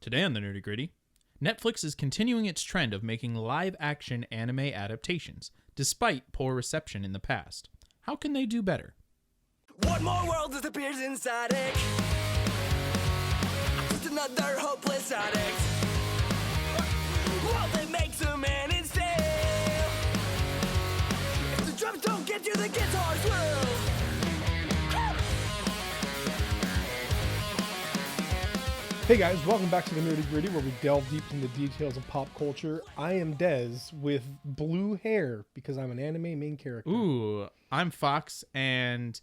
Today on the Nerdy Gritty, Netflix is continuing its trend of making live-action anime adaptations, despite poor reception in the past. How can they do better? One more world disappears inside it. Just another hopeless addict. World that makes a man insane. If the drums don't get you, the guitars will. Hey guys, welcome back to the Nerdy Gritty, where we delve deep into the details of pop culture. I am Dez with blue hair because I'm an anime main character. Ooh, I'm Fox, and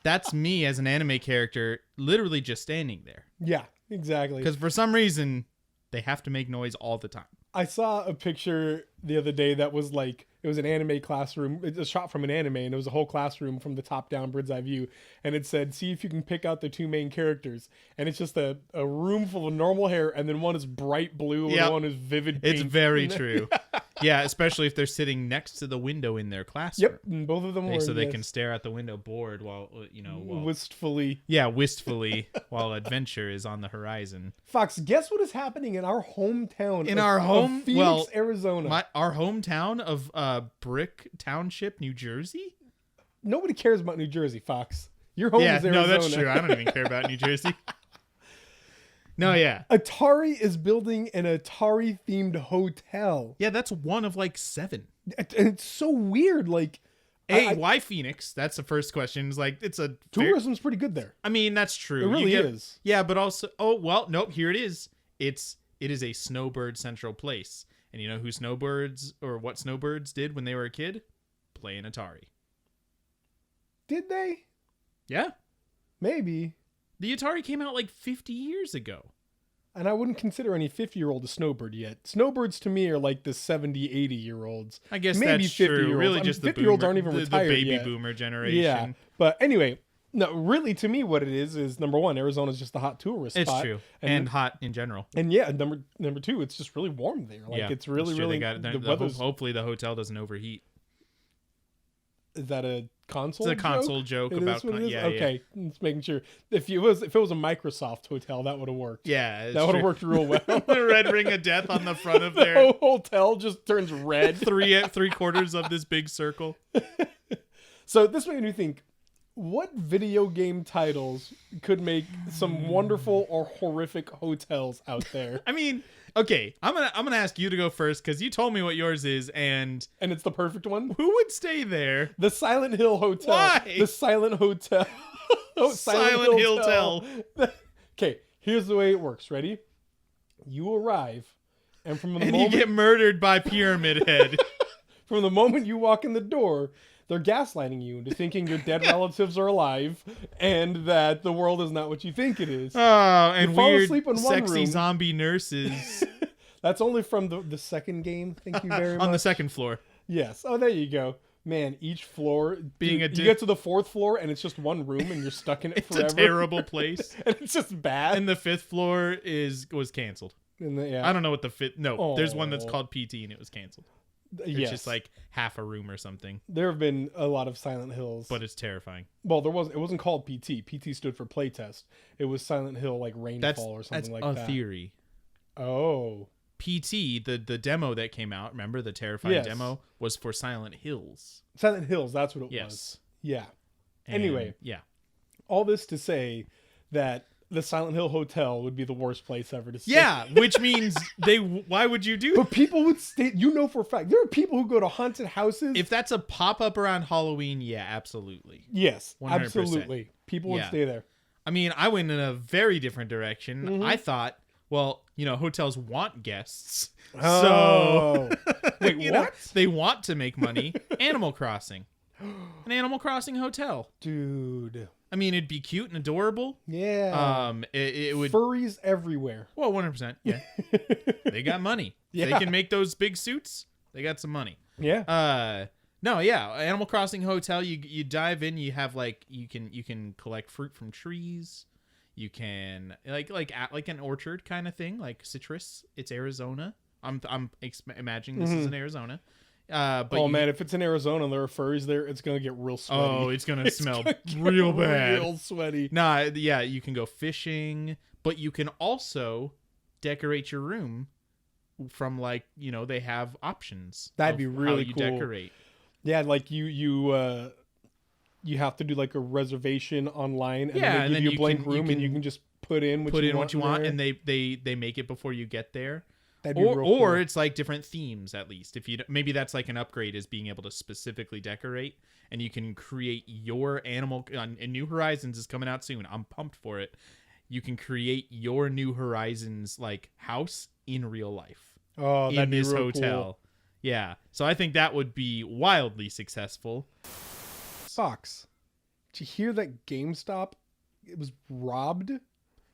that's me as an anime character, literally just standing there. Yeah, exactly. Because for some reason, they have to make noise all the time. I saw a picture the other day that was like, it was an anime classroom. It's a shot from an anime, and it was a whole classroom from the top down bird's eye view. And it said, see if you can pick out the two main characters. And it's just a room full of normal hair, and then one is bright blue, and one is vivid pink. It's very true. Yeah, especially if they're sitting next to the window in their classroom. Yep, and both of them were. So they can stare out the window bored while, wistfully. Yeah, wistfully, while adventure is on the horizon. Fox, guess what is happening in our hometown? Of Phoenix, Arizona. Our hometown of Brick Township, New Jersey? Nobody cares about New Jersey, Fox. Your home is Arizona. No, that's true. I don't even care about New Jersey. No, yeah. Atari is building an Atari-themed hotel. Yeah, that's one of like 7. And it's so weird. Like, why Phoenix? That's the first question. It's like, it's a... Tourism's pretty good there. I mean, that's true. It really is. Yeah, but also... Oh, well, nope, here it is. It is a snowbird central place. And you know who snowbirds, or what snowbirds did when they were a kid? Play an Atari. Did they? Yeah. Maybe. The Atari came out like 50 years ago. And I wouldn't consider any 50-year-old a snowbird yet. Snowbirds to me are like the 70, 80-year-olds. I guess maybe that's 50-year-olds. true. Really, just the 50-year-olds aren't even the retired baby yet. boomer generation. Yeah. But anyway, no, really to me what it is number one, Arizona's just a hot tourist spot. It's true. And hot in general. And yeah, number two, it's just really warm there. Like it's really, really... Hopefully the hotel doesn't overheat. Is that a console joke? It's a console joke about... Yeah, okay, just making sure. If it was a Microsoft hotel, that would have worked. Yeah, that would have worked real well. The red ring of death on the front of their... The hotel just turns red. Three quarters of this big circle. So this made me think, what video game titles could make some wonderful or horrific hotels out there? I mean, okay, I'm gonna ask you to go first because you told me what yours is, and it's the perfect one. Who would stay there? The Silent Hill Hotel. Why? The Silent Hotel. Silent Hill Hotel. Okay, here's the way it works. Ready? You arrive, and you get murdered by Pyramid Head. From the moment you walk in the door, they're gaslighting you into thinking your dead relatives are alive and that the world is not what you think it is. Oh, and weird, sexy room. Zombie nurses. That's only from the second game. Thank you very much. On the second floor. Yes. Oh, there you go. Man, each floor, you get to the 4th floor and it's just one room and you're stuck in it forever. It's a terrible place. And it's just bad. And the 5th floor was canceled. I don't know what the 5th... No, there's one that's called PT and it was canceled. It's just like half a room or something. There have been a lot of Silent Hills, but it's terrifying. Well, it wasn't called PT. PT stood for playtest. It was Silent Hill, like Rainfall or something like that. That's a theory. Oh, PT, the demo that came out. Remember the terrifying demo was for Silent Hills. Silent Hills, that's what it was. Yeah. Anyway, all this to say that the Silent Hill Hotel would be the worst place ever to stay. Yeah, which means why would you do that? But people would stay, for a fact, there are people who go to haunted houses. If that's a pop-up around Halloween, yeah, absolutely. Yes, 100%. absolutely. People would stay there. I mean, I went in a very different direction. Mm-hmm. I thought, well, hotels want guests. Oh. So, wait, what? They want to make money. Animal Crossing. An Animal Crossing hotel. Dude. I mean, it'd be cute and adorable. Yeah. It would... Furries everywhere. Well, 100%. Yeah. They got money. Yeah. They can make those big suits. They got some money. Yeah. No, yeah. Animal Crossing hotel, you dive in, you have like, you can collect fruit from trees. You can like an orchard kind of thing, like citrus. It's Arizona. I'm imagining this is in Arizona. But Oh man, if it's in Arizona and there are furries there, it's gonna get real sweaty. Oh, it's gonna smell gonna get real bad. Real sweaty. Nah, yeah, you can go fishing, but you can also decorate your room from like, they have options. That'd of be really how you cool. decorate. Yeah, like you have to do like a reservation online, and Yeah, then they and give then you a you blank can- room, you and you can can just put in what you want, and they make it before you get there. that'd be Or real cool. it's like different themes at least. If you maybe that's like an upgrade, is being able to specifically decorate, and you can create your animal. And New Horizons is coming out soon. I'm pumped for it. You can create your New Horizons like house in real life oh, in that'd be this real hotel. Cool. Yeah, so I think that would be wildly successful. Fox, did you hear that GameStop it was robbed?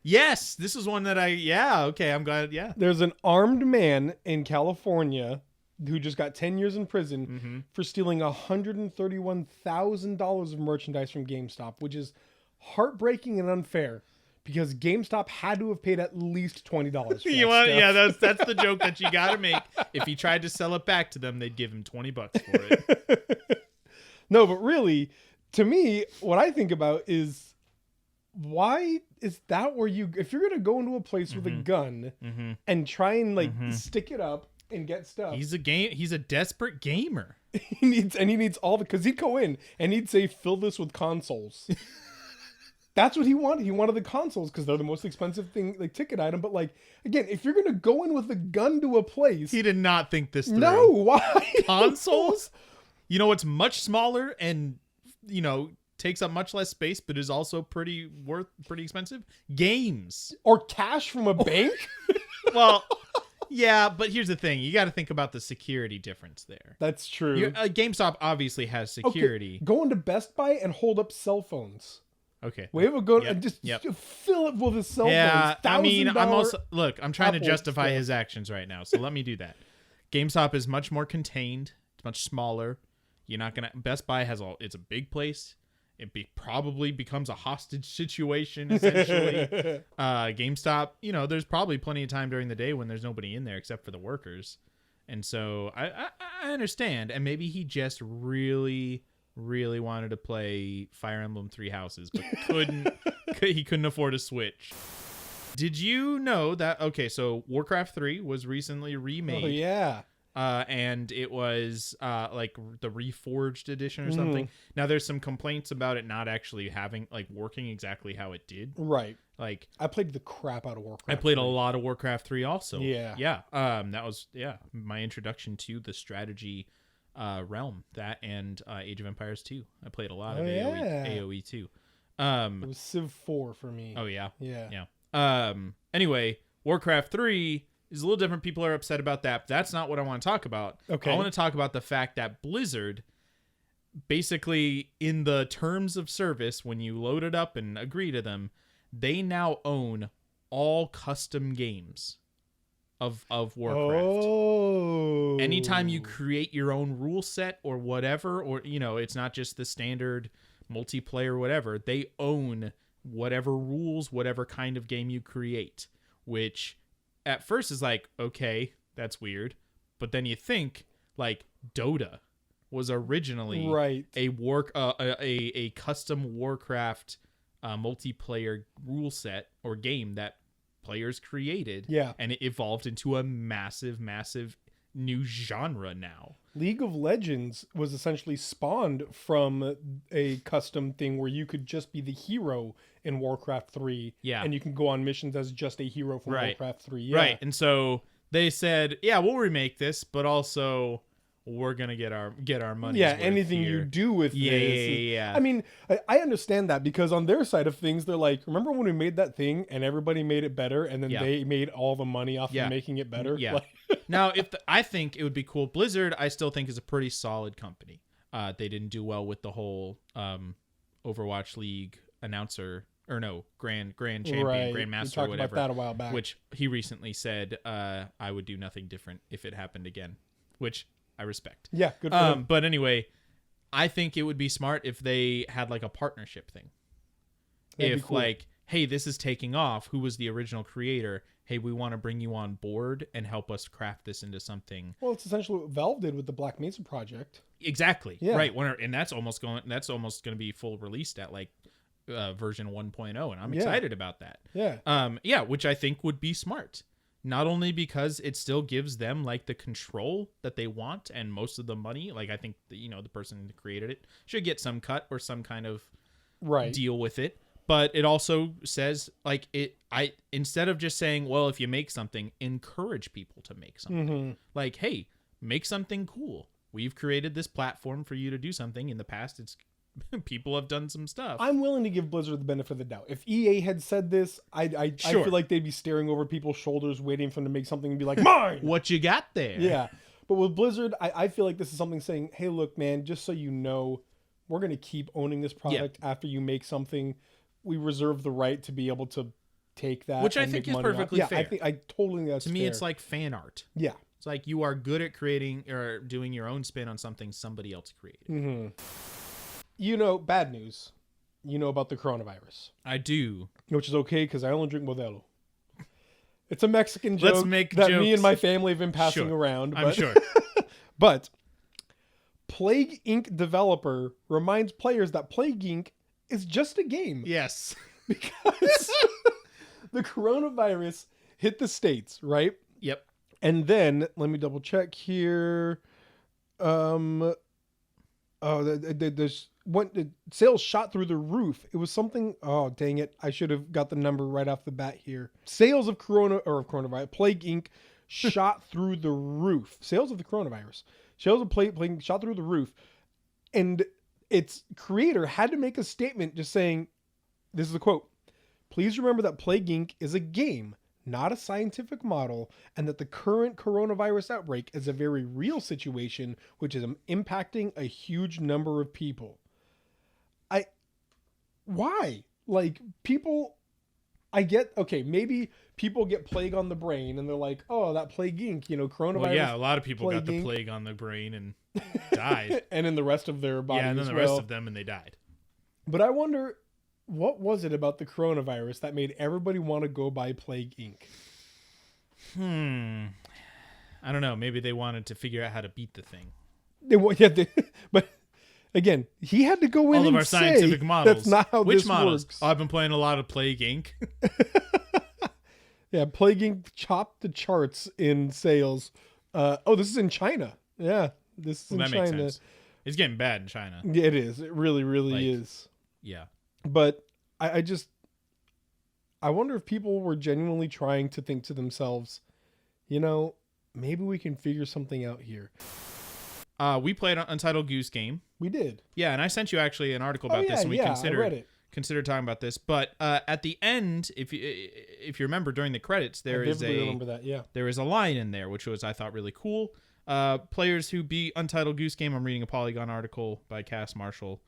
Yes, this is one that okay, I'm glad. Yeah. There's an armed man in California who just got 10 years in prison for stealing $131,000 of merchandise from GameStop, which is heartbreaking and unfair because GameStop had to have paid at least $20 for that stuff. That's the joke that you got to make. If he tried to sell it back to them, they'd give him $20 for it. No, but really, to me, what I think about is why is that where if you're going to go into a place with a gun and try and like stick it up and get stuff. He's a desperate gamer. he needs all because he'd go in and he'd say, fill this with consoles. That's what he wanted. He wanted the consoles because they're the most expensive thing, like ticket item. But like, again, if you're going to go in with a gun to a place. He did not think this through. No, why? Consoles? You know, it's much smaller and, takes up much less space, but is also pretty expensive. Games. Or cash from a bank? Well, yeah, but here's the thing. You got to think about the security difference there. That's true. GameStop obviously has security. Okay, go into Best Buy and hold up cell phones. Okay. We have a go and just fill it with his cell Yeah, phones. I mean, $1,000 I'm trying to Apple justify stuff. his actions right now, so let me do that. GameStop is much more contained. It's much smaller. You're not gonna. Best Buy it's a big place. It probably becomes a hostage situation essentially. GameStop, there's probably plenty of time during the day when there's nobody in there except for the workers, and so I understand. And maybe he just really wanted to play Fire Emblem Three Houses, but he couldn't afford a Switch. Did you know that? Okay, so Warcraft 3 was recently remade. Oh yeah. And it was like the Reforged edition or something. Now there's some complaints about it not actually working exactly how it did. Right. Like I played the crap out of Warcraft. I played a lot of Warcraft 3 also. Yeah. Yeah. That was my introduction to the strategy realm. That and Age of Empires 2. I played a lot of AoE 2. It was Civ 4 for me. Oh yeah. Yeah. Yeah. Anyway, Warcraft 3 is a little different. People are upset about that. But that's not what I want to talk about. Okay. I want to talk about the fact that Blizzard, basically in the terms of service, when you load it up and agree to them, they now own all custom games of Warcraft. Oh. Anytime you create your own rule set or whatever, or it's not just the standard multiplayer or whatever, they own whatever rules, whatever kind of game you create, which at first is like, okay, that's weird. But then you think like Dota was originally a custom Warcraft multiplayer rule set or game that players created. Yeah. And it evolved into a massive new genre now. League of Legends was essentially spawned from a custom thing where you could just be the hero in Warcraft 3. Yeah. And you can go on missions as just a hero from Warcraft 3. Yeah. Right. And so they said, yeah, we'll remake this, but also we're going to get our money. Yeah, anything you do with this. Yeah. I mean, I understand that because on their side of things, they're like, remember when we made that thing and everybody made it better and then they made all the money off of making it better? Yeah. Like, Now, I think it would be cool. Blizzard, I still think, is a pretty solid company. They didn't do well with the whole Overwatch League announcer, or no, Grand Champion, right. Grandmaster, or whatever. About that a while back. Which he recently said, I would do nothing different if it happened again, which I respect. Yeah, good for him. But anyway, I think it would be smart if they had like a partnership thing. That'd be if cool. like hey, this is taking off. Who was the original creator? Hey, we want to bring you on board and help us craft this into something. Well, it's essentially what Valve did with the Black Mesa project. Exactly. Yeah. Right. And that's almost going to be full released at like version 1.0, and I'm excited about that. Yeah. Which I think would be smart. Not only because it still gives them like the control that they want and most of the money. Like I think the person who created it should get some cut or some kind of deal with it. But it also says like instead of just saying, well, if you make something, encourage people to make something. Mm-hmm. Like, hey, make something cool. We've created this platform for you to do something. In the past, it's people have done some stuff. I'm willing to give Blizzard the benefit of the doubt. If EA had said this, I feel like they'd be staring over people's shoulders, waiting for them to make something and be like, mine! What you got there? Yeah. But with Blizzard, I feel like this is something saying, hey, look, man, just so you know, we're going to keep owning this product after you make something. We reserve the right to be able to take that, which I think is perfectly fair. I totally think that's to me. fair. It's like fan art. Yeah, it's like you are good at creating or doing your own spin on something somebody else created. Mm-hmm. Bad news. About the coronavirus. I do, which is okay because I only drink Modelo. It's a Mexican joke Let's make that jokes. me and my family have been passing around. I'm sure. But Plague Inc. developer reminds players that Plague Inc. is just a game. Yes. Because the coronavirus hit the States, right? Yep. And then, let me double check here. The sales shot through the roof. It was something, oh, dang it. I should have got the number right off the bat here. Sales of coronavirus, Plague Inc. shot through the roof. Sales of the coronavirus. Sales of Plague Inc. shot through the roof. And its creator had to make a statement just saying, this is a quote, "Please remember that Plague Inc. is a game, not a scientific model, and that the current coronavirus outbreak is a very real situation which is impacting a huge number of people." Why? Like, people, I get, okay, maybe people get plague on the brain and they're like, oh, that Plague Inc., coronavirus. Well, yeah, a lot of people got the Inc. plague on the brain and died. And in the rest of their body. Yeah, and then the rest of them, and they died. But I wonder, what was it about the coronavirus that made everybody want to go buy Plague Inc.? I don't know. Maybe they wanted to figure out how to beat the thing. But again, he had to go in all of and our scientific models. That's not how Which this models? works. Oh, I've been playing a lot of Plague Inc. Yeah, Plague Inc. chopped the charts in sales. This is in China. Yeah, this is in that China. Makes sense. It's getting bad in China. Yeah, it is. It really, really is. Yeah. But I wonder if people were genuinely trying to think to themselves, maybe we can figure something out here. We played Untitled Goose Game. We did. Yeah, and I sent you actually an article about this, and we I read it. considered talking about this. But at the end, if you remember during the credits, there is a line in there which was, I thought, really cool. Players who beat Untitled Goose Game. I'm reading a Polygon article by Cass Marshall.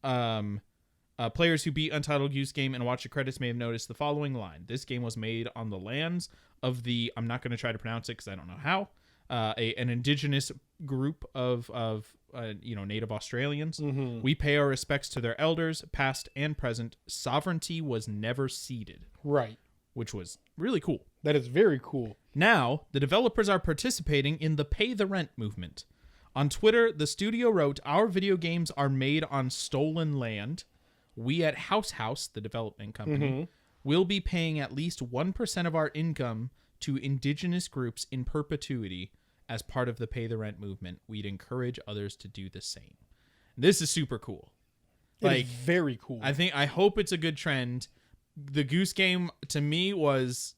Players who beat Untitled Goose Game and watch the credits may have noticed the following line. This game was made on the lands of the, I'm not going to try to pronounce it because I don't know how, an indigenous group of Native Australians. Mm-hmm. We pay our respects to their elders, past and present. Sovereignty was never ceded. Right. Which was really cool. That is very cool. Now, the developers are participating in the pay the rent movement. On Twitter, the studio wrote, "Our video games are made on stolen land. We at House, the development company, will be paying at least 1% of our income to indigenous groups in perpetuity as part of the pay the rent movement. We'd encourage others to do the same." This is super cool. It is very cool. I hope it's a good trend. The Goose Game to me was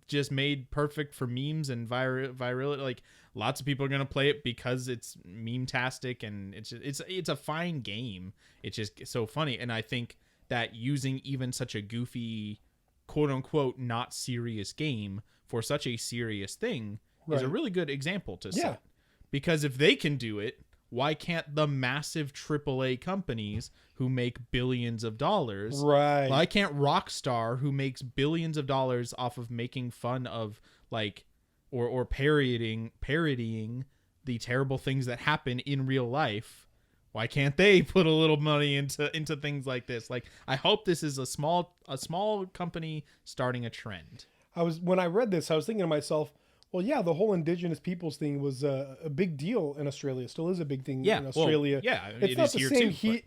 just made perfect for memes and viral. Like, lots of people are gonna play it because it's meme-tastic, and it's a fine game. It's just so funny, and I think that using even such a goofy, quote unquote, not serious game for such a serious thing is a really good example to set. Because if they can do it, why can't the massive AAA companies who make billions of dollars? Right. Why can't Rockstar, who makes billions of dollars off of making fun of or parodying the terrible things that happen in real life, Why can't they put a little money into things like this? Like, I hope this is a small company starting a trend. When I read this, I was thinking to myself, well, yeah, the whole indigenous peoples thing was a big deal in Australia. Still is a big thing in Australia. Well, yeah, it's it not is the here same too. heat.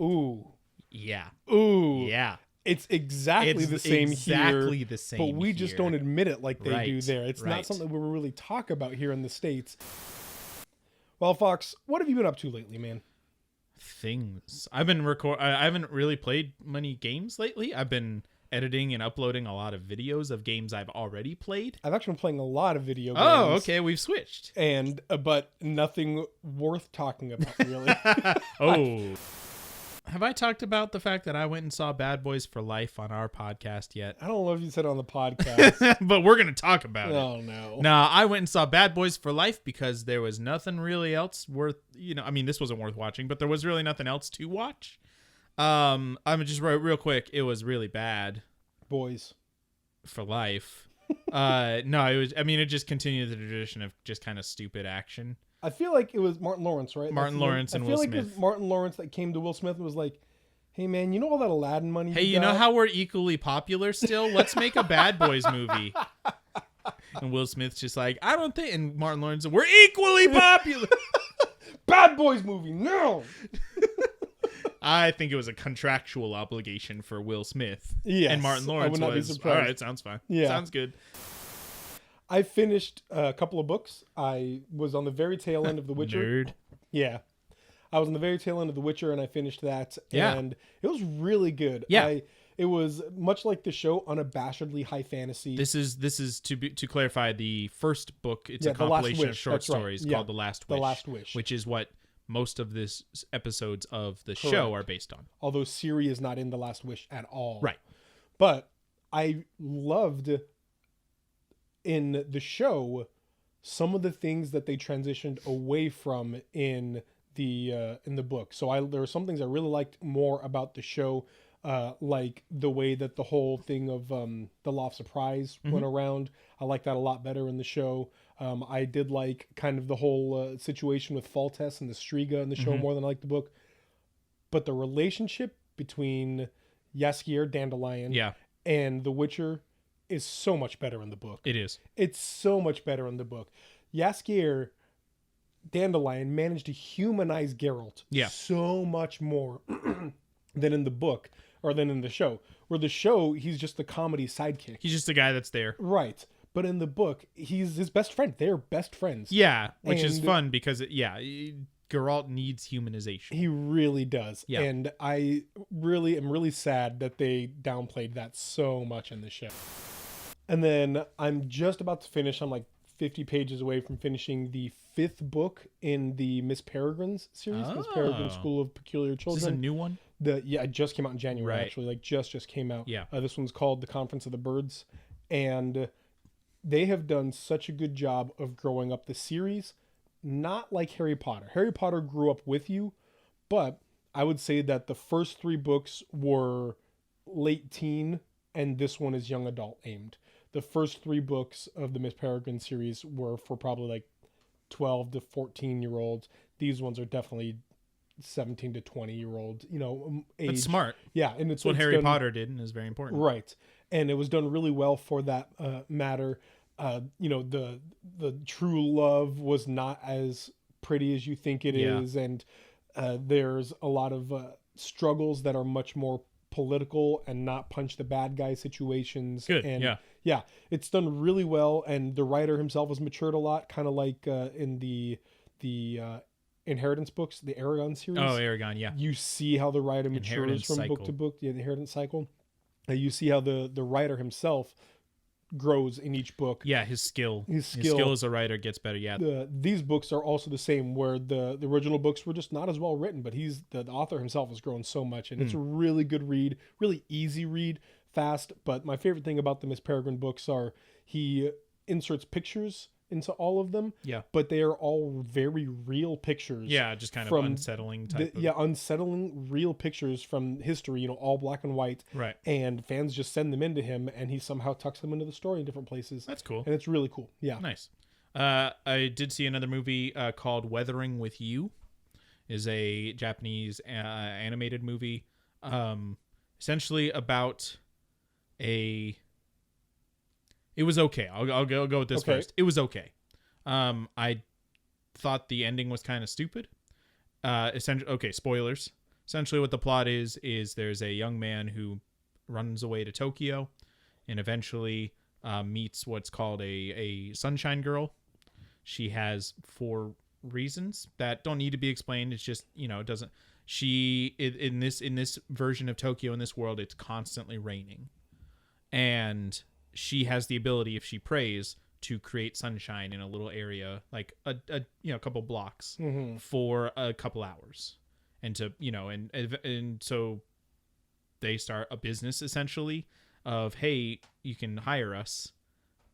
Ooh. Yeah. Ooh. Yeah. It's exactly the same exactly here. the same But we just don't admit it like they do Right, there. It's not right. something we really talk about here in the States. Well, Fox, what have you been up to lately, man? Things. I've been I haven't really played many games lately. I've been editing and uploading a lot of videos of games I've already played. I've actually been playing a lot of video games. Oh, okay, we've switched. And but nothing worth talking about, really. Oh. Have I talked about the fact that I went and saw Bad Boys for Life on our podcast yet? I don't know if you said it on the podcast. But we're going to talk about it. Oh, no. Nah, I went and saw Bad Boys for Life because there was nothing really else worth, I mean, this wasn't worth watching, but there was really nothing else to watch. I'm just real quick. It was really bad. Boys for Life. No, it just continued the tradition of just kind of stupid action. I feel like it was Martin Lawrence, right? Martin Lawrence and Will I feel like Smith. it was Martin Lawrence that came to Will Smith and was like, hey, man, you know all that Aladdin money Hey, you got? know how we're equally popular still? Let's make a Bad Boys movie. And Will Smith's just like, I don't think... And Martin Lawrence, we're equally popular. Bad Boys movie, no! I think it was a contractual obligation for Will Smith. Yes, and Martin I Lawrence would not be was, surprised. all right, sounds fine. Yeah. Sounds good. I finished a couple of books. I was on the very tail end of The Witcher. Nerd. Yeah. I was on the very tail end of The Witcher, and I finished that. Yeah. And it was really good. Yeah. It was much like the show, unabashedly high fantasy. This is to clarify the first book. It's a The Last compilation of Wish, short that's right. stories Yeah. called The Last The Wish. Last Wish. Which is what most of this episodes of the show Correct. are based on. Although Ciri is not in The Last Wish at all. Right. But I loved in the show some of the things that they transitioned away from in the book. So there were some things I really liked more about the show, like the way that the whole thing of the Law of Surprise went around. I like that a lot better in the show. I did like kind of the whole situation with Foltest and the Striga in the show more than I liked the book. But the relationship between Jaskier Dandelion and the Witcher is so much better in the book. It is. It's so much better in the book. Jaskier Dandelion managed to humanize Geralt so much more than in the book or than in the show. Where the show, he's just the comedy sidekick. He's just the guy that's there. Right. But in the book, he's his best friend. They're best friends. Yeah, which is And- fun because, Geralt needs humanization. He really does. Yeah. And I really am really sad that they downplayed that so much in the show. And then I'm just about to finish. I'm like 50 pages away from finishing the 5th book in the Miss Peregrines series. Miss Peregrine School of Peculiar Children. Is this a new one? It just came out in January, Right. actually. Like just came out. Yeah. This one's called The Conference of the Birds. And they have done such a good job of growing up the series. Not like Harry Potter. Harry Potter grew up with you, but I would say that the first 3 books were late teen, and this one is young adult aimed. The first 3 books of the Miss Peregrine series were for probably like 12 to 14-year-olds. These ones are definitely 17 to 20-year-old, age. That's smart. Yeah, and That's what Harry Potter did and is very important. Right. And it was done really well for that matter. The true love was not as pretty as you think it is, and there's a lot of struggles that are much more political and not punch the bad guy situations. Good. And it's done really well, and the writer himself has matured a lot, kind of like in the Inheritance books, the Aragon series. Oh, Aragon, yeah. You see how the writer matures Inheritance from book cycle. to book, the Inheritance cycle. You see how the writer himself grows in each book. Yeah, his skill as a writer gets better. Yeah. These books are also the same, where the original books were just not as well written, but the author himself has grown so much, and it's a really good read, really easy read, fast. But my favorite thing about the Miss Peregrine books are he inserts pictures into all of them. Yeah. But they are all very real pictures. Yeah, just kind of from unsettling type of... unsettling real pictures from history, all black and white. Right. And fans just send them into him, and he somehow tucks them into the story in different places. That's cool. And it's really cool. Yeah. Nice. I did see another movie called Weathering with You. is a Japanese animated movie, essentially about a. It was okay. I'll go with this first. It was okay. I thought the ending was kind of stupid. Essentially, spoilers. Essentially, what the plot is there's a young man who runs away to Tokyo, and eventually meets what's called a sunshine girl. She has 4 reasons that don't need to be explained. It's just, it doesn't. In this version of Tokyo, in this world, it's constantly raining, and she has the ability, if she prays, to create sunshine in a little area, like a couple blocks for a couple hours, and to and so they start a business essentially of, hey, you can hire us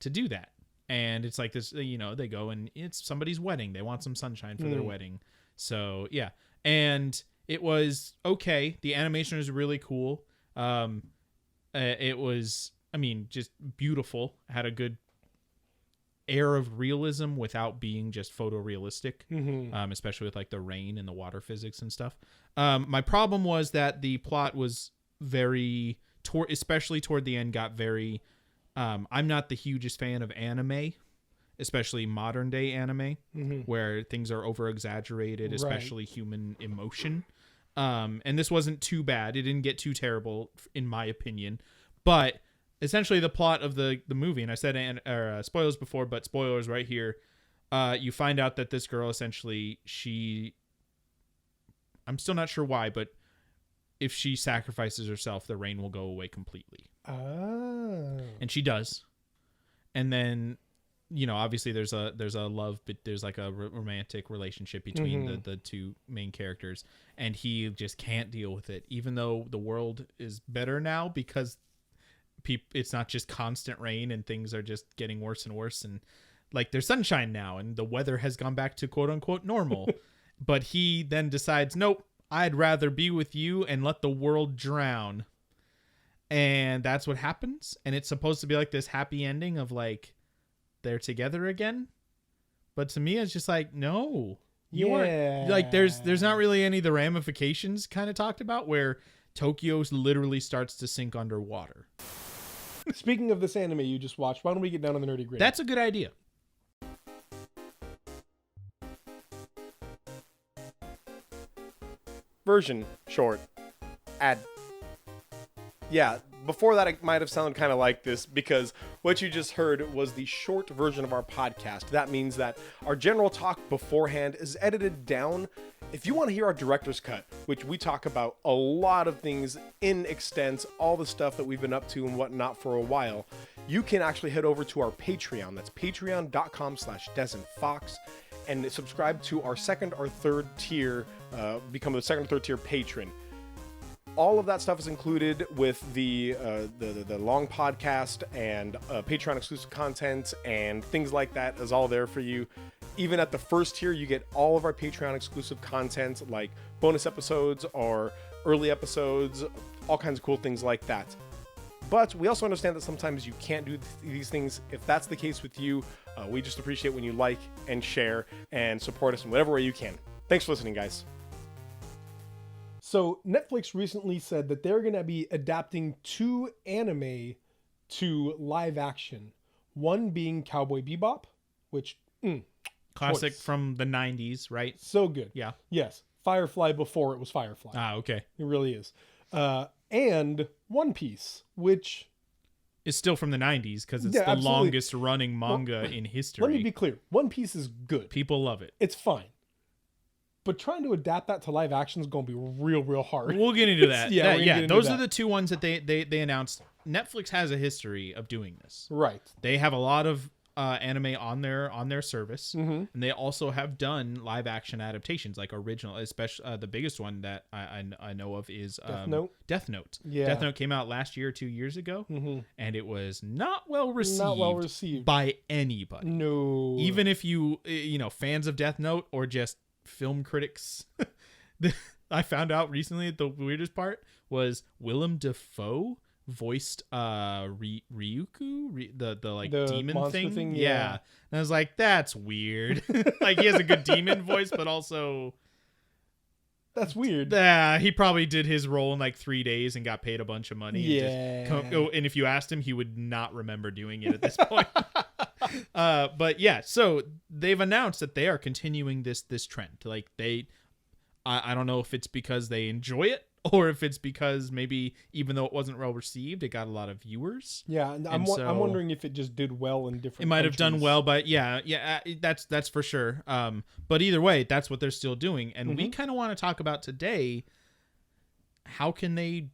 to do that. And it's like this, they go and it's somebody's wedding. They want some sunshine for their wedding. So yeah. And it was okay. The animation was really cool. It was, just beautiful. Had a good air of realism without being just photorealistic, especially with like the rain and the water physics and stuff. My problem was that the plot was very, especially toward the end, got very, I'm not the hugest fan of anime, especially modern day anime, where things are over exaggerated, especially human emotion. And this wasn't too bad. It didn't get too terrible in my opinion, but essentially the plot of the movie, and I said spoilers before, but spoilers right here. You find out that this girl, essentially, I'm still not sure why, but if she sacrifices herself, the rain will go away completely. Oh. And she does. And then, obviously there's a love, but there's like a romantic relationship between the 2 main characters, and he just can't deal with it, even though the world is better now because it's not just constant rain and things are just getting worse and worse, and like there's sunshine now and the weather has gone back to quote unquote normal. But he then decides, nope, I'd rather be with you and let the world drown. And that's what happens. And it's supposed to be like this happy ending of like they're together again. But to me, it's just like, no, you aren't. Like there's not really any of the ramifications kind of talked about where Tokyo literally starts to sink underwater. Speaking of this anime you just watched, why don't we get down on the nerdy gritty? That's a good idea. Version short ad. Yeah, before that it might have sounded kind of like this because what you just heard was the short version of our podcast. That means that our general talk beforehand is edited down. If you want to hear our director's cut, which we talk about a lot of things in extent, all the stuff that we've been up to and whatnot for a while, you can actually head over to our Patreon. That's patreon.com/dezandfox. And subscribe to our second or third tier, become a second or third tier patron. All of that stuff is included with the long podcast and Patreon exclusive content and things like that is all there for you. Even at the first tier, you get all of our Patreon exclusive content like bonus episodes or early episodes, all kinds of cool things like that. But we also understand that sometimes you can't do these things. If that's the case with you, we just appreciate when you like and share and support us in whatever way you can. Thanks for listening, guys. So Netflix recently said that they're going to be adapting 2 anime to live action. One being Cowboy Bebop, which classic choice. From the 90s, right? So good. Yeah. Yes. Firefly before it was Firefly. Ah, okay. It really is. And One Piece, which is still from the 90s because it's the absolutely. longest running manga in history. Let me be clear. One Piece is good. People love it. It's fine. But trying to adapt that to live action is going to be real hard. We'll get into that. Those that. are the 2 ones that they announced. Netflix has a history of doing this. Right. They have a lot of anime on their service, and they also have done live action adaptations, like original. Especially the biggest one that I know of is Death Note. Yeah. Death Note came out last year or 2 years ago, and it was not well received. Not well received by anybody. No. Even if you fans of Death Note or just film critics. I found out recently the weirdest part was Willem Dafoe voiced Ryuku, the demon thing. Yeah. And I was like, that's weird. Like he has a good demon voice, but also That's weird. Yeah, he probably did his role in like 3 days and got paid a bunch of money. Yeah. And if you asked him, he would not remember doing it at this point. But yeah, so they've announced that they are continuing this trend. Like I don't know if it's because they enjoy it or if it's because maybe even though it wasn't well received, it got a lot of viewers. Yeah, and I'm wondering if it just did well in different. It might have done countries. well, but yeah, that's for sure. But either way, that's what they're still doing, and we kind of want to talk about today. How can they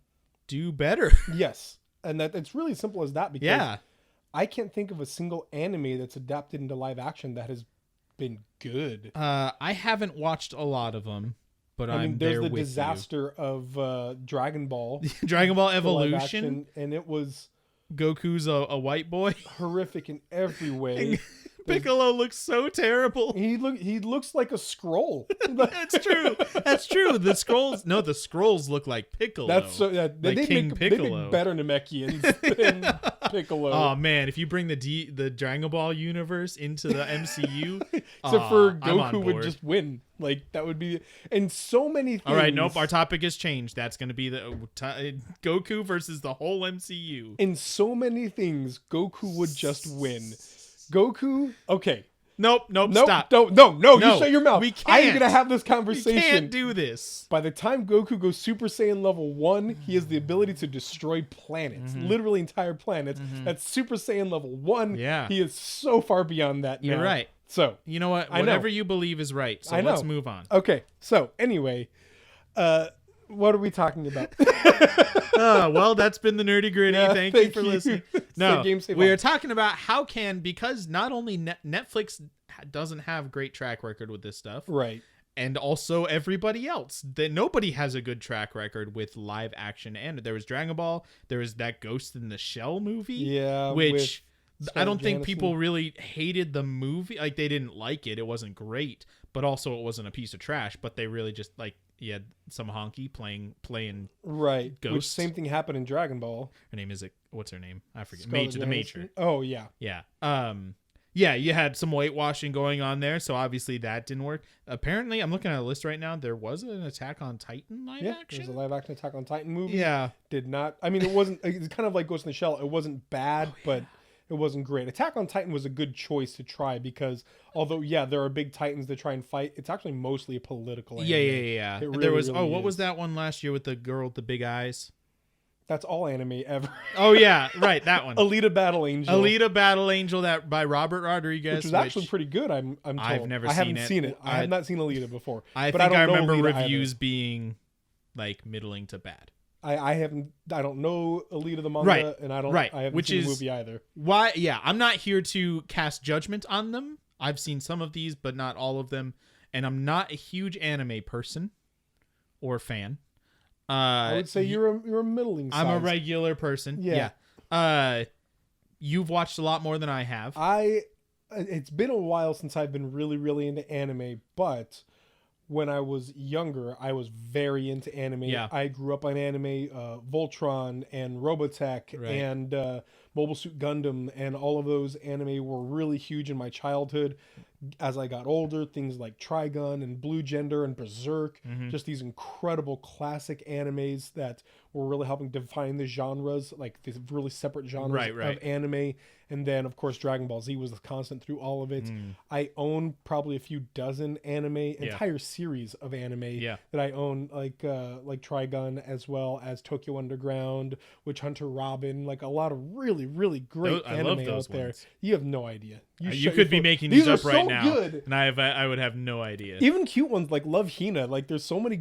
do better? Yes, and that it's really simple as that because I can't think of a single anime that's adapted into live action that has been good. I haven't watched a lot of them. But I mean, I'm there's there the with disaster of Dragon Ball. Dragon Ball the live Evolution. action, and it was Goku's a white boy. horrific in every way. Piccolo looks so terrible. He looks like a scroll. That's true. That's true. The scrolls look like Piccolo. That's so. Yeah, like King Piccolo. They make better Namekians than Piccolo. Oh man, if you bring the Dragon Ball universe into the MCU, Except for I'm on Goku would board. just win. Like that would be, and so many things. All right, nope. Our topic has changed. That's going to be the Goku versus the whole MCU. In so many things, Goku would just win. Goku, okay. Nope. Stop. No, No, you shut your mouth. we I am can't. gonna have this We conversation. can't do this. By the time Goku goes Super Saiyan level 1, he has the ability to destroy planets, literally entire planets. That's Super Saiyan level 1. Yeah. He is so far beyond that now. You're right. So, You know what? I know. Whatever you believe is right. So I know. let's move on. okay. So, anyway, what are we talking about? Well, that's been the Nerdy Gritty. Yeah, thank you thank for you. listening. It's No, the Game Save we On. are talking about because not only Netflix doesn't have great track record with this stuff, Right. and also everybody else, that nobody has a good track record with live action. And there was Dragon Ball, there was that Ghost in the Shell movie, Yeah, which with I don't think Scarlett people Johansson. really hated the movie. Like they didn't like it. It wasn't great, but also it wasn't a piece of trash. But they really just like you had some honky playing. Right. Which Ghost. same thing happened in Dragon Ball. Her name is what's her name? I forget. Scarlett The Johansson. Major. Oh, yeah. Yeah. Yeah, you had some whitewashing going on there, so obviously that didn't work. Apparently, I'm looking at a list right now. There was an Attack on Titan live Yeah, action. there's a live action Attack on Titan movie. Yeah. Did not. I mean, it wasn't. It's kind of like Ghost in the Shell. It wasn't bad, but it wasn't great. Attack on Titan was a good choice to try because although there are big titans that try and fight, it's actually mostly a political. Yeah. It There really, was. really What was is. that one last year with the girl with the big eyes? That's all anime ever. Oh yeah, right, that one. Alita Battle Angel. Alita Battle Angel, that by Robert Rodriguez, which was actually pretty good. I'm told. I've never I seen haven't it. seen it. I have not seen Alita before. I but think I I don't know remember Alita reviews either. being like middling to bad. I haven't. I don't know Alita the manga, Right, and I don't. right, I haven't which seen is- the movie either. Why? Yeah, I'm not here to cast judgment on them. I've seen some of these, but not all of them, and I'm not a huge anime person or fan. I would say you're a middling. I'm a sized. regular person. Yeah. You've watched a lot more than I have. It's been a while since I've been really, really into anime, but when I was younger, I was very into anime. Yeah. I grew up on anime, Voltron and Robotech Right. and Mobile Suit Gundam, and all of those anime were really huge in my childhood. As I got older, things like Trigun and Blue Gender and Berserk, Mm-hmm. just these incredible classic animes that were really helping define the genres, like these really separate genres Right. of anime. And then, of course, Dragon Ball Z was the constant through all of it. I own probably a few dozen entire series of anime Yeah. that I own, like Trigun, as well as Tokyo Underground, Witch Hunter Robin, like a lot of really, really great I anime love those out there. ones. You have no idea. You shut could be your phone. making these up are right so now, Good. and I would have no idea. Even cute ones like Love Hina. Like there's so many.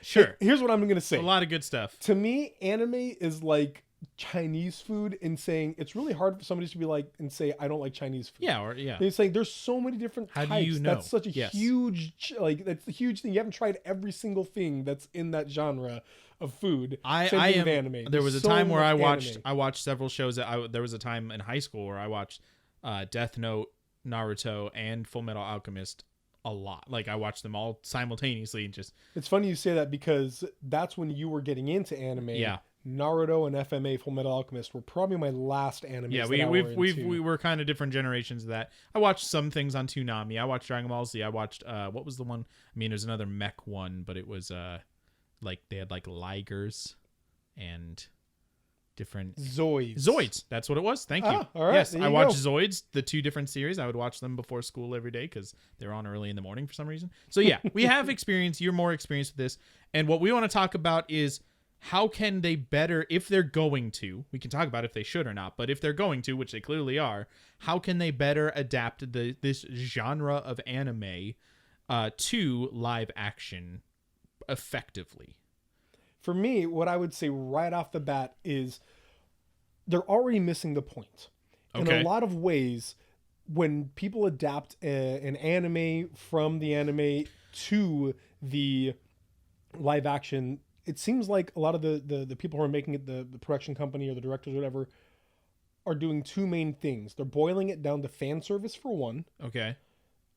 Sure. Here's what I'm gonna say. A lot of good stuff. To me, anime is like Chinese food in saying it's really hard for somebody to be like and say I don't like Chinese food. Yeah. They're saying there's so many different How types. do you know? That's such a Yes. huge that's a huge thing. You haven't tried every single thing that's in that genre of food. Same thing with anime. There was a There's so time where I much anime. watched several shows. There was a time in high school where I watched Death Note, Naruto, and Full Metal Alchemist a lot. Like I watched them all simultaneously and just It's funny you say that because that's when you were getting into anime. Yeah. Naruto and FMA Full Metal Alchemist were probably my last animes. Yeah, we were kind of different generations of that. I watched some things on Toonami. I watched Dragon Ball Z. I watched what was the one? I mean, there's another mech one, but it was like they had like ligers and different Zoids. That's what it was. Thank you. All right, yes, there I you watched go. Zoids, the 2 different series. I would watch them before school every day because they're on early in the morning for some reason. So yeah, we have experience. You're more experienced with this, and what we want to talk about is how can they better, if they're going to, we can talk about if they should or not, but if they're going to, which they clearly are, how can they better adapt this genre of anime to live action effectively? For me, what I would say right off the bat is they're already missing the point. In Okay. a lot of ways, when people adapt an anime from the anime to the live action, it seems like a lot of the people who are making it, the production company or the directors or whatever, are doing 2 main things. They're boiling it down to fan service for one, Okay.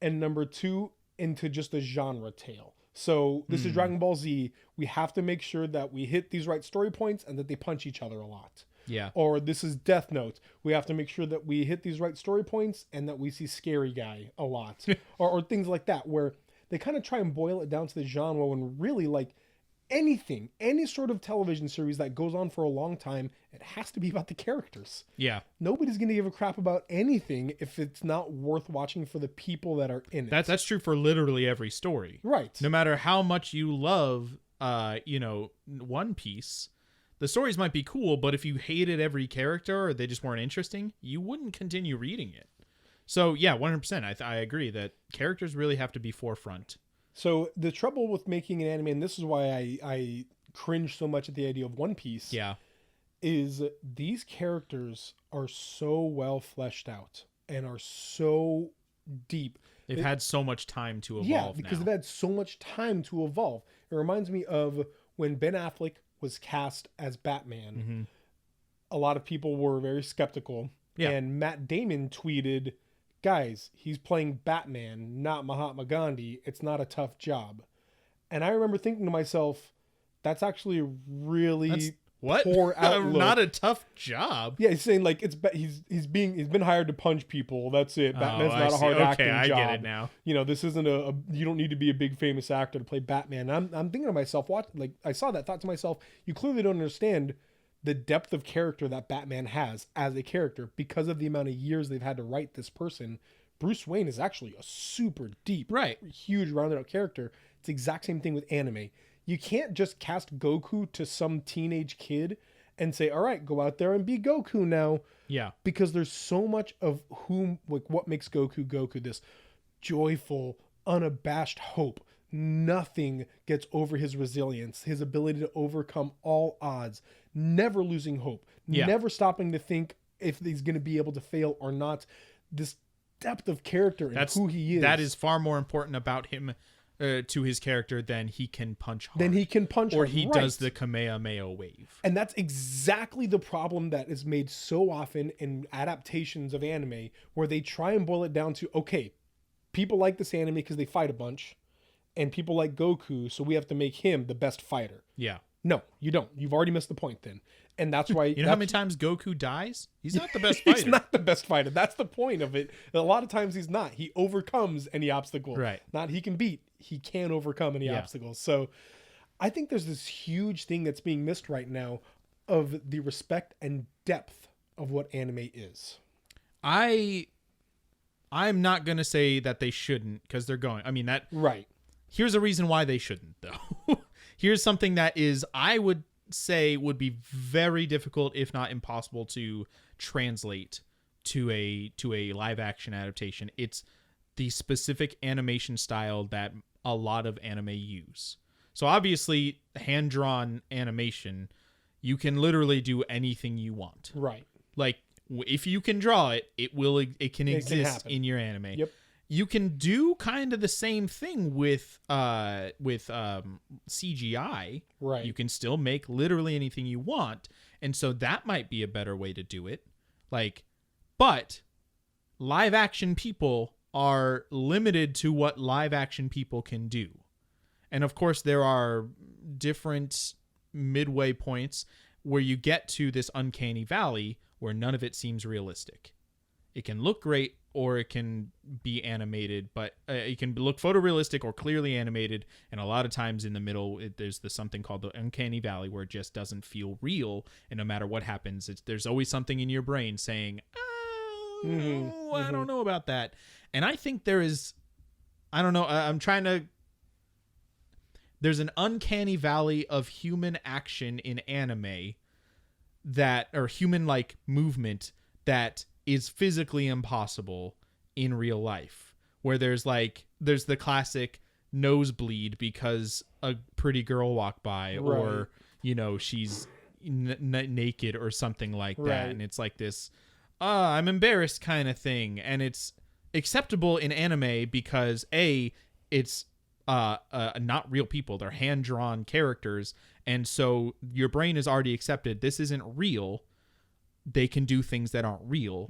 and number 2, into just a genre tale. So this is Dragon Ball Z. We have to make sure that we hit these right story points and that they punch each other a lot. Yeah. Or this is Death Note. We have to make sure that we hit these right story points and that we see Scary Guy a lot. or things like that, where they kind of try and boil it down to the genre when really, like, anything, any sort of television series that goes on for a long time, it has to be about the characters. Yeah. Nobody's going to give a crap about anything if it's not worth watching for the people that are in it. That's true for literally every story. right. No matter how much you love, One Piece, the stories might be cool, but if you hated every character or they just weren't interesting, you wouldn't continue reading it. So yeah, 100%. I agree that characters really have to be forefront. So the trouble with making an anime, and this is why I cringe so much at the idea of One Piece, Yeah. is these characters are so well fleshed out and are so deep. They've had so much time to evolve Yeah, because now. they've had so much time to evolve. It reminds me of when Ben Affleck was cast as Batman. Mm-hmm. A lot of people were very skeptical. Yeah. And Matt Damon tweeted, guys, he's playing Batman, not Mahatma Gandhi. It's not a tough job. And I remember thinking to myself, that's actually a really That's what? poor outlook. Not a tough job. Yeah, he's saying like he's been hired to punch people. That's it. Batman's I not a see. hard Okay, acting I job. get it now. You know, this isn't a you don't need to be a big famous actor to play Batman. I'm thinking to myself, I saw that, thought to myself, you clearly don't understand the depth of character that Batman has as a character because of the amount of years they've had to write this person. Bruce Wayne is actually a super deep, Right. huge rounded out character. It's the exact same thing with anime. You can't just cast Goku to some teenage kid and say, all right, go out there and be Goku now. Yeah. Because there's so much of what makes Goku this joyful, unabashed hope. Nothing gets over his resilience, his ability to overcome all odds, never losing hope, Yeah. never stopping to think if he's going to be able to fail or not. This depth of character and who he is. That is far more important about him to his character than he can punch hard. Then he can punch or hard, he right. does the Kamehameha wave. And that's exactly the problem that is made so often in adaptations of anime, where they try and boil it down to, okay, people like this anime because they fight a bunch, and people like Goku, so we have to make him the best fighter. Yeah. No, you don't. You've already missed the point then. And that's why... You know how many times Goku dies? He's not the best fighter. He's not the best fighter. That's the point of it. A lot of times he's not. He overcomes any obstacle. Right. Not he can beat. He can overcome any obstacles. So I think there's this huge thing that's being missed right now of the respect and depth of what anime is. I'm not going to say that they shouldn't because they're going. I mean, that... Right. Here's a reason why they shouldn't, though. Here's something that is, I would say, would be very difficult, if not impossible, to translate to a live action adaptation. It's the specific animation style that a lot of anime use. So obviously, hand-drawn animation, you can literally do anything you want. Right. Like, if you can draw it, it can exist happen. in your anime. Yep. You can do kind of the same thing with CGI. Right. You can still make literally anything you want, and so that might be a better way to do it. But live action people are limited to what live action people can do. And of course there are different midway points. where you get to this uncanny valley where none of it seems realistic. It can look great or it can be animated, but it can look photorealistic or clearly animated. And a lot of times in the middle, there's something called the Uncanny Valley where it just doesn't feel real. And no matter what happens, there's always something in your brain saying, oh, I don't know about that. And I think there is, I don't know, there's an uncanny valley of human action in anime or human like movement that is physically impossible in real life, where there's the classic nosebleed because a pretty girl walked by, right, or she's naked or something like that, right, and it's like this I'm embarrassed kind of thing, and it's acceptable in anime because it's not real people, they're hand-drawn characters, and so your brain is already accepted this isn't real. They can do things that aren't real.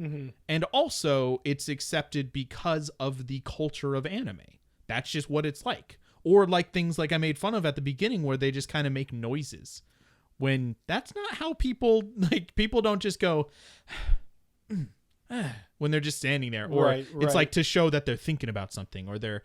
And also it's accepted because of the culture of anime. That's just what it's like. Or like things like I made fun of at the beginning where they just kind of make noises when that's not how people don't just go when they're just standing there, or right. It's like to show that they're thinking about something, or they're,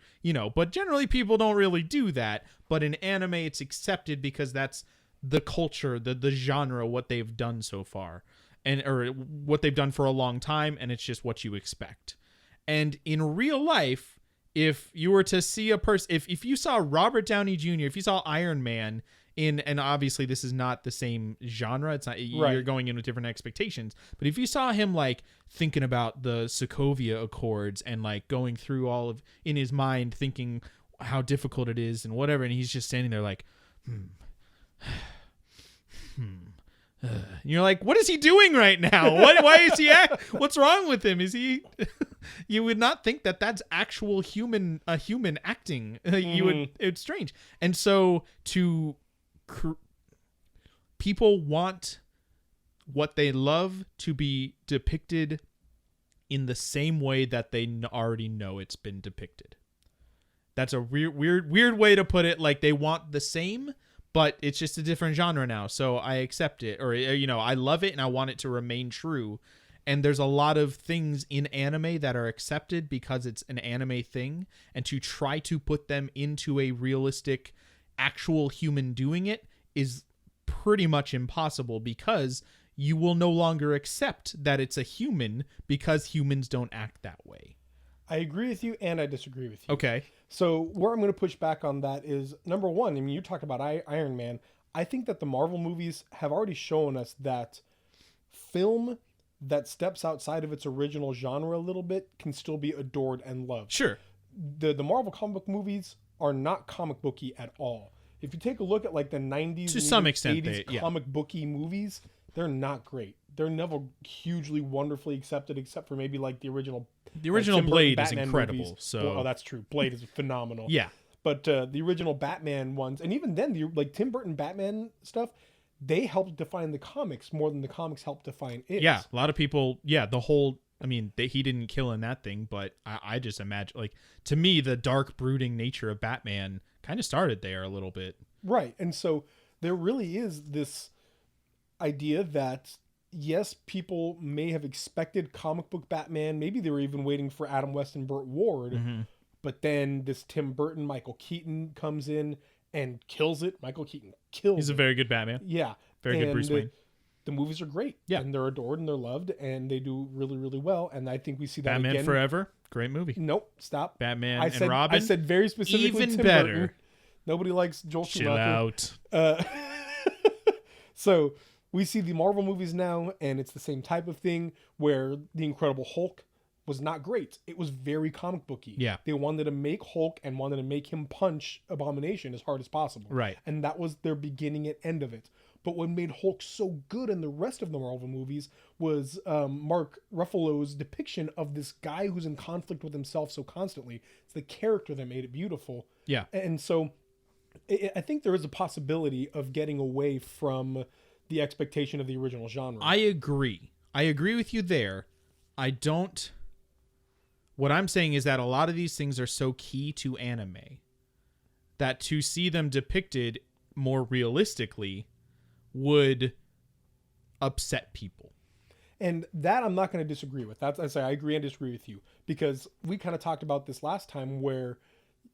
but generally people don't really do that. But in anime, it's accepted because that's the culture, the genre, what they've done so far. Or what they've done for a long time, and it's just what you expect. And in real life, if you were to see a person, if you saw Robert Downey Jr., if you saw Iron Man and obviously this is not the same genre, it's not, right, you're going in with different expectations, but if you saw him like thinking about the Sokovia Accords and like going through all of in his mind thinking how difficult it is and whatever, and he's just standing there like, you're like, what is he doing right now? Why is he what's wrong with him? Is he you would not think that that's actual human acting. It's strange. And so people want what they love to be depicted in the same way that they already know it's been depicted. That's a weird way to put it. Like they want the same, but it's just a different genre now, so I accept it, or I love it and I want it to remain true. And there's a lot of things in anime that are accepted because it's an anime thing, and to try to put them into a realistic, actual human doing it is pretty much impossible because you will no longer accept that it's a human because humans don't act that way. I agree with you and I disagree with you. Okay. So where I'm going to push back on that is, number one, I mean, you talk about Iron Man. I think that the Marvel movies have already shown us that film that steps outside of its original genre a little bit can still be adored and loved. Sure. The Marvel comic book movies are not comic booky at all. If you take a look at like the 90s to some extent, 80s comic booky movies, they're not great. They're never hugely wonderfully accepted, except for maybe like the original Blade is Batman incredible. Movies. So oh, that's true. Blade is phenomenal. Yeah. But the original Batman ones, and even then, like Tim Burton Batman stuff, they helped define the comics more than the comics helped define it. Yeah, a lot of people. Yeah, the whole. I mean, he didn't kill in that thing, but I just imagine, like, to me, the dark, brooding nature of Batman kind of started there a little bit. Right, and so there really is this idea that, yes, people may have expected comic book Batman. Maybe they were even waiting for Adam West and Burt Ward. Mm-hmm. But then this Tim Burton, Michael Keaton comes in and kills it. Michael Keaton kills He's a very good Batman. Yeah. Very good Bruce Wayne. The movies are great. Yeah. And they're adored and they're loved and they do really, really well. And I think we see that Batman again. Forever. Great movie. Nope. Stop. Batman and Robin. I said very specifically even Tim better. Burton. Nobody likes Joel Schumacher. Chill out. So we see the Marvel movies now, and it's the same type of thing where the Incredible Hulk was not great. It was very comic booky. Yeah. They wanted to make Hulk and wanted to make him punch Abomination as hard as possible. Right. And that was their beginning and end of it. But what made Hulk so good in the rest of the Marvel movies was Mark Ruffalo's depiction of this guy who's in conflict with himself so constantly. It's the character that made it beautiful. Yeah. And so I think there is a possibility of getting away from the expectation of the original genre. I agree. I agree with you there. What I'm saying is that a lot of these things are so key to anime that to see them depicted more realistically would upset people. And that I'm not going to disagree with. I agree and disagree with you, because we kind of talked about this last time where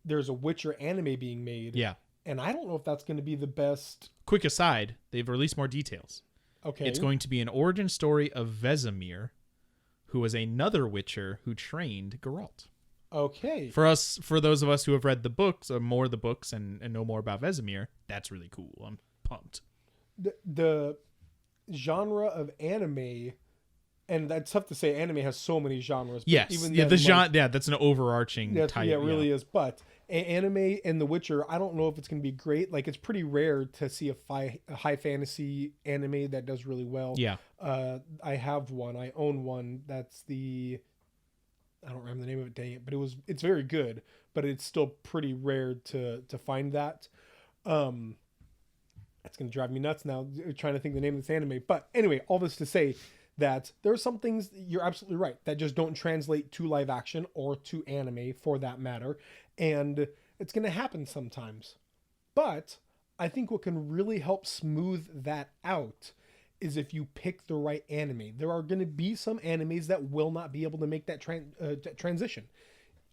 there's a Witcher anime being made. Yeah. And I don't know if that's going to be the best. Quick aside, they've released more details. Okay. It's going to be an origin story of Vesemir, who was another Witcher who trained Geralt. Okay. For those of us who have read the books, or more of the books, and know more about Vesemir, that's really cool. I'm pumped. The genre of anime, and that's tough to say. Anime has so many genres. But Yes. even Yeah. then, The genre. Yeah. That's an overarching type. Yeah, it really is. But anime and The Witcher, I don't know if it's going to be great. Like, it's pretty rare to see a high fantasy anime that does really well. Yeah. I have one. I own one. That's the, I don't remember the name of it. Dang it! But it's very good. But it's still pretty rare to find that. It's going to drive me nuts now trying to think the name of this anime. But anyway, all this to say that there are some things, you're absolutely right, that just don't translate to live action or to anime for that matter. And it's going to happen sometimes. But I think what can really help smooth that out is if you pick the right anime. There are going to be some animes that will not be able to make that transition.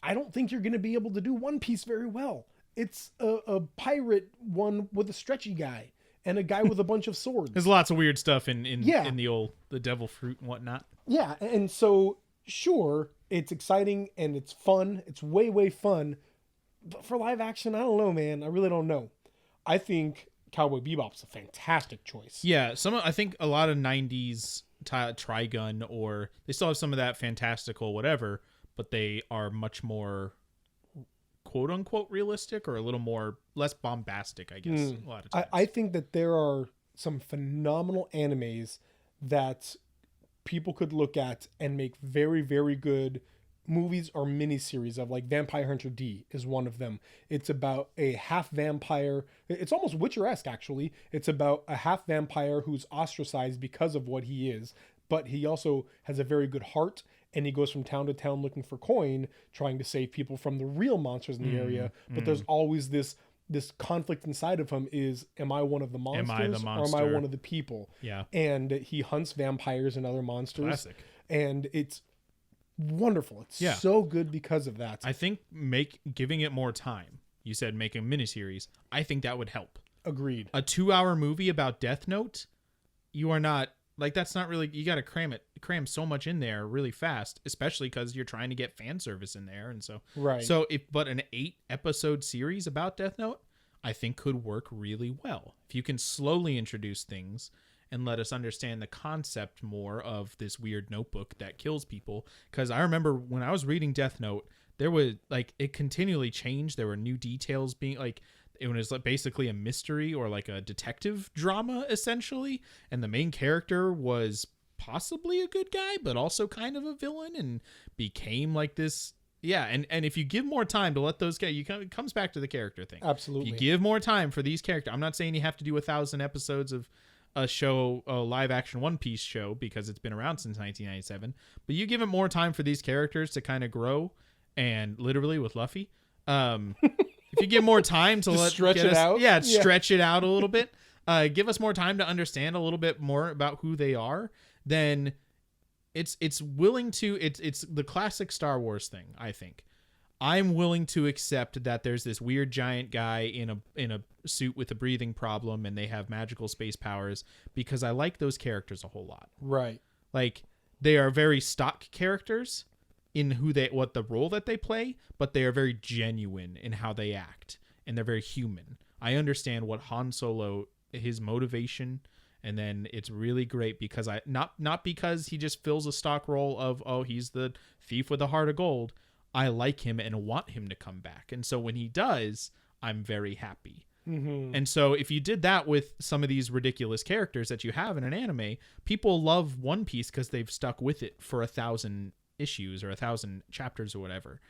I don't think you're going to be able to do One Piece very well. It's a pirate one with a stretchy guy and a guy with a bunch of swords. There's lots of weird stuff in the devil fruit and whatnot. Yeah, and so sure, it's exciting and it's fun. It's way, way fun. But for live action, I don't know, man. I really don't know. I think Cowboy Bebop's a fantastic choice. Yeah, I think a lot of 90s Trigun, or they still have some of that fantastical whatever, but they are much more quote unquote realistic, or a little more less bombastic, I guess. A lot of times. I think that there are some phenomenal animes that people could look at and make very, very good movies or miniseries of. Like Vampire Hunter D is one of them. It's about a half vampire. It's almost Witcher-esque, actually. It's about a half vampire who's ostracized because of what he is, but he also has a very good heart, and he goes from town to town looking for coin, trying to save people from the real monsters in the area. But there's always this conflict inside of him is, am I one of the monsters, Am I the or am monster? I one of the people? Yeah. And he hunts vampires and other monsters. Classic. And it's wonderful. It's so good because of that. I think giving it more time. You said make a miniseries. I think that would help. Agreed. A 2-hour movie about Death Note, you are not, like, that's not really, you got to cram so much in there really fast, especially because you're trying to get fan service in there. And so, Right. So but an 8-episode series about Death Note, I think could work really well. If you can slowly introduce things and let us understand the concept more of this weird notebook that kills people. Because I remember when I was reading Death Note, there was, like, it continually changed. There were new details being, like, it was like basically a mystery or like a detective drama essentially, and the main character was possibly a good guy but also kind of a villain and became like this. Yeah, and if you give more time to let those guys, it comes back to the character thing. Absolutely. If you give more time for these characters, I'm not saying you have to do 1,000 episodes of a show, a live action One Piece show, because it's been around since 1997, but you give it more time for these characters to kind of grow, and literally with Luffy, if you give more time to stretch it out. Stretch it out a little bit. Give us more time to understand a little bit more about who they are. Then it's the classic Star Wars thing. I think I'm willing to accept that there's this weird giant guy in a suit with a breathing problem, and they have magical space powers, because I like those characters a whole lot. Right. Like, they are very stock characters in what the role that they play, but they are very genuine in how they act, and they're very human. I understand what Han Solo, his motivation, and then it's really great because not because he just fills a stock role of, oh, he's the thief with a heart of gold. I like him and want him to come back, and so when he does, I'm very happy. Mm-hmm. And so if you did that with some of these ridiculous characters that you have in an anime, people love One Piece because they've stuck with it for 1,000 issues or 1,000 chapters or whatever.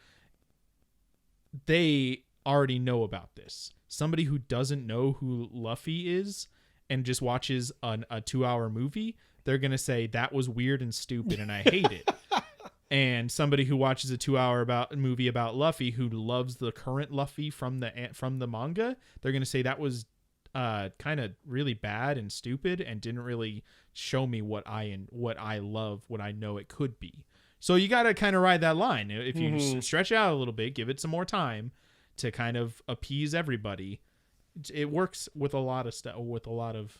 They already know about this. Somebody who doesn't know who Luffy is and just watches a 2-hour movie, they're gonna say that was weird and stupid and I hate it. And somebody who watches a 2-hour movie about Luffy, who loves the current Luffy from the manga, they're gonna say that was kind of really bad and stupid, and didn't really show me what I love, what I know it could be. So you got to kind of ride that line. If you stretch out a little bit, give it some more time to kind of appease everybody. It works with a lot of stuff, with a lot of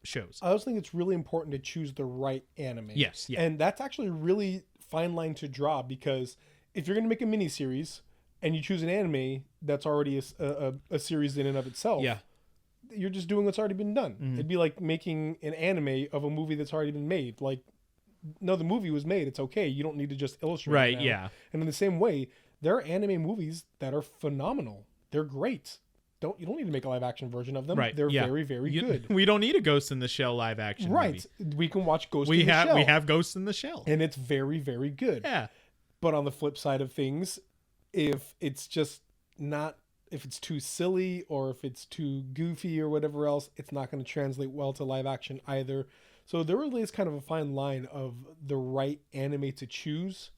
shows. I also think it's really important to choose the right anime. Yes, yeah. And that's actually a really fine line to draw, because if you're going to make a miniseries and you choose an anime that's already a series in and of itself, yeah, you're just doing what's already been done. Mm-hmm. It'd be like making an anime of a movie that's already been made. Like, no, the movie was made. It's okay. You don't need to just illustrate right, it now. yeah. And in the same way, there are anime movies that are phenomenal. They're great. You don't need to make a live action version of them. Right. They're yeah. very, very good. We don't need a Ghost in the Shell live action Right. movie. We can watch Ghost in the Shell. We have Ghost in the Shell. And it's very, very good. Yeah. But on the flip side of things, if it's just not, if it's too silly or if it's too goofy or whatever else, it's not going to translate well to live action either. So there really is kind of a fine line of the right anime to choose.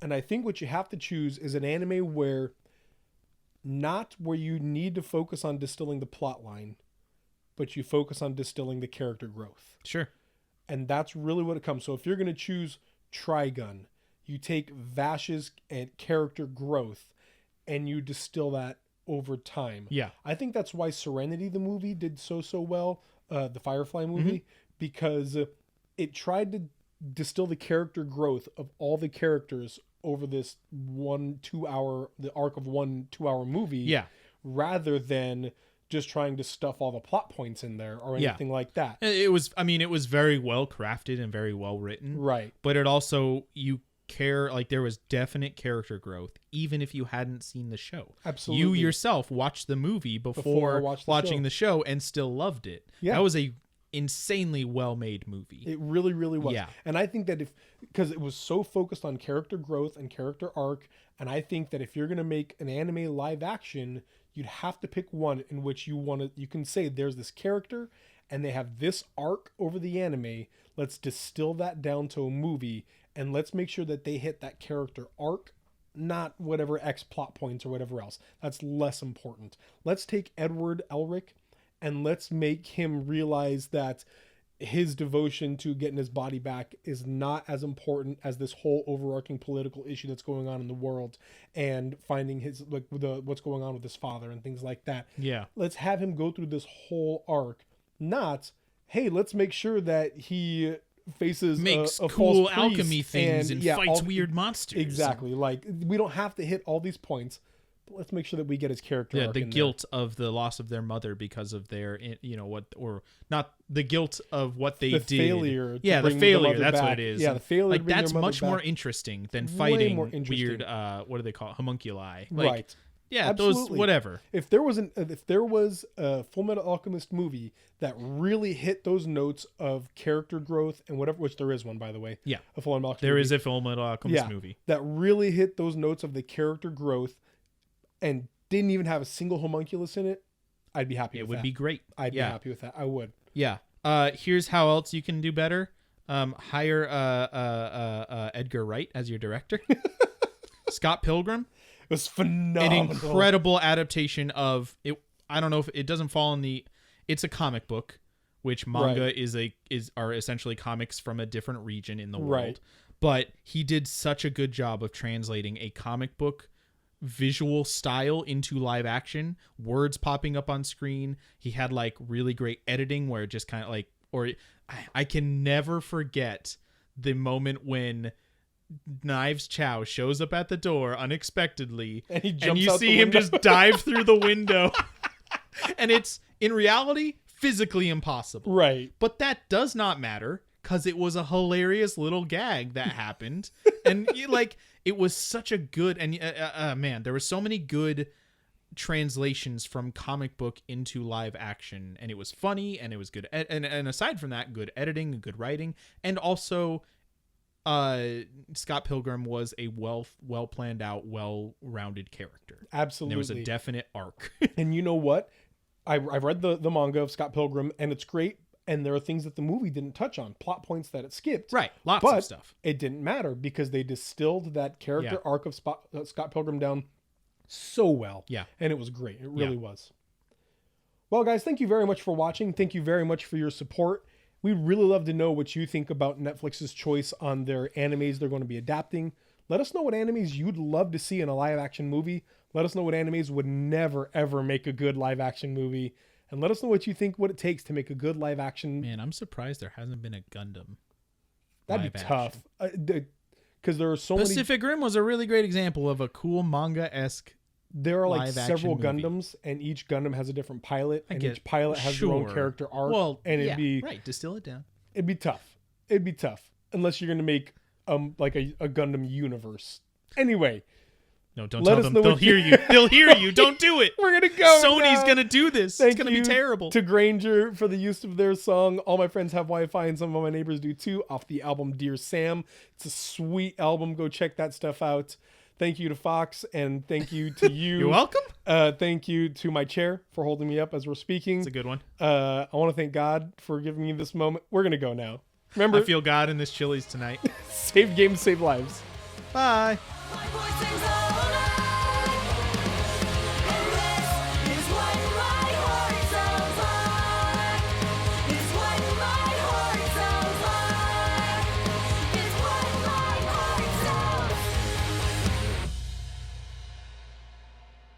And I think what you have to choose is an anime where you need to focus on distilling the plot line, but you focus on distilling the character growth. Sure. And that's really what it comes. So if you're going to choose Trigun, you take Vash's and character growth and you distill that over time. Yeah. I think that's why Serenity, the movie, did so well, the Firefly movie, because it tried to distill the character growth of all the characters over this the arc of 1 2-hour movie. Yeah. Rather than just trying to stuff all the plot points in there or anything like that. It was very well crafted and very well written. Right. But it also, there was definite character growth, even if you hadn't seen the show. Absolutely. You yourself watched the movie before watching the show and still loved it. Yeah. That was a insanely well-made movie. It really, really was. Yeah. And I think that because it was so focused on character growth and character arc, and I think that if you're going to make an anime live action, you'd have to pick one in which you can say there's this character and they have this arc over the anime. Let's distill that down to a movie and let's make sure that they hit that character arc, not whatever X plot points or whatever else. That's less important. Let's take Edward Elric and let's make him realize that his devotion to getting his body back is not as important as this whole overarching political issue that's going on in the world and finding what's going on with his father and things like that. Yeah. Let's have him go through this whole arc, not, hey, let's make sure that he faces makes a cool false priest alchemy things and fights weird monsters. Exactly. Like, we don't have to hit all these points. Let's make sure that we get his character arc the in guilt of the loss of their mother because of their, not the guilt of what they did. Failure. Yeah, the failure. That's what it is. Yeah, the failure. Like, that's much more interesting than fighting weird. What do they call it? Homunculi? Like, right. Yeah, absolutely. those whatever. If there was a Full Metal Alchemist movie that really hit those notes of character growth and whatever, which there is one, by the way. Yeah, a Full Metal Alchemist. There movie. is a Full Metal Alchemist movie that really hit those notes of the character growth and didn't even have a single homunculus in it. I'd be happy. It with would that. be great. I'd be happy with that. I would. Yeah. Here's how else you can do better. Hire Edgar Wright as your director. Scott Pilgrim. It was phenomenal. An incredible adaptation of it. I don't know if it doesn't fall in the. It's a comic book, which manga are essentially comics from a different region in the world. Right. But he did such a good job of translating a comic book visual style into live action, words popping up on screen. He had like really great editing where it just kind of like, I can never forget the moment when Knives Chow shows up at the door unexpectedly and you see him just dive through the window. And it's in reality physically impossible. Right. But that does not matter because it was a hilarious little gag that happened. And it was such a good, and man, there were so many good translations from comic book into live action, and it was funny, and it was good. And aside from that, good editing, good writing, and also Scott Pilgrim was a well planned out, well-rounded character. Absolutely. And there was a definite arc. And you know what? I've read the manga of Scott Pilgrim, and it's great. And there are things that the movie didn't touch on, plot points that it skipped. Right, lots of stuff. It didn't matter because they distilled that character arc of Scott Pilgrim down so well. Yeah. And it was great. It really was. Well, guys, thank you very much for watching. Thank you very much for your support. We'd really love to know what you think about Netflix's choice on their animes they're going to be adapting. Let us know what animes you'd love to see in a live-action movie. Let us know what animes would never, ever make a good live-action movie. And let us know what you think, what it takes to make a good live-action. Man, I'm surprised there hasn't been a Gundam. That'd be live tough. Because there are so many... Pacific Rim was a really great example of a cool manga-esque. There are like live-action several movie. Gundams, and each Gundam has a different pilot, and get- each pilot has their own sure. character arc. Well, and yeah, right. Distill it down. it'd be tough. It'd be tough unless you're gonna make like a Gundam universe. Anyway, No, don't Let tell us them. know They'll what you- hear you. They'll hear you. Don't do it. we're gonna go. Sony's now. gonna do this. Thank It's gonna be you terrible. To Granger for the use of their song "All My Friends Have Wi-Fi" and some of my neighbors do too, off the album Dear Sam. It's a sweet album. Go check that stuff out. Thank you to Fox, and thank you to you. You're welcome. Thank you to my chair for holding me up as we're speaking. It's a good one. I want to thank God for giving me this moment. We're gonna go now. Remember, I feel God in this Chili's tonight. save games, save lives. Bye. My voice sings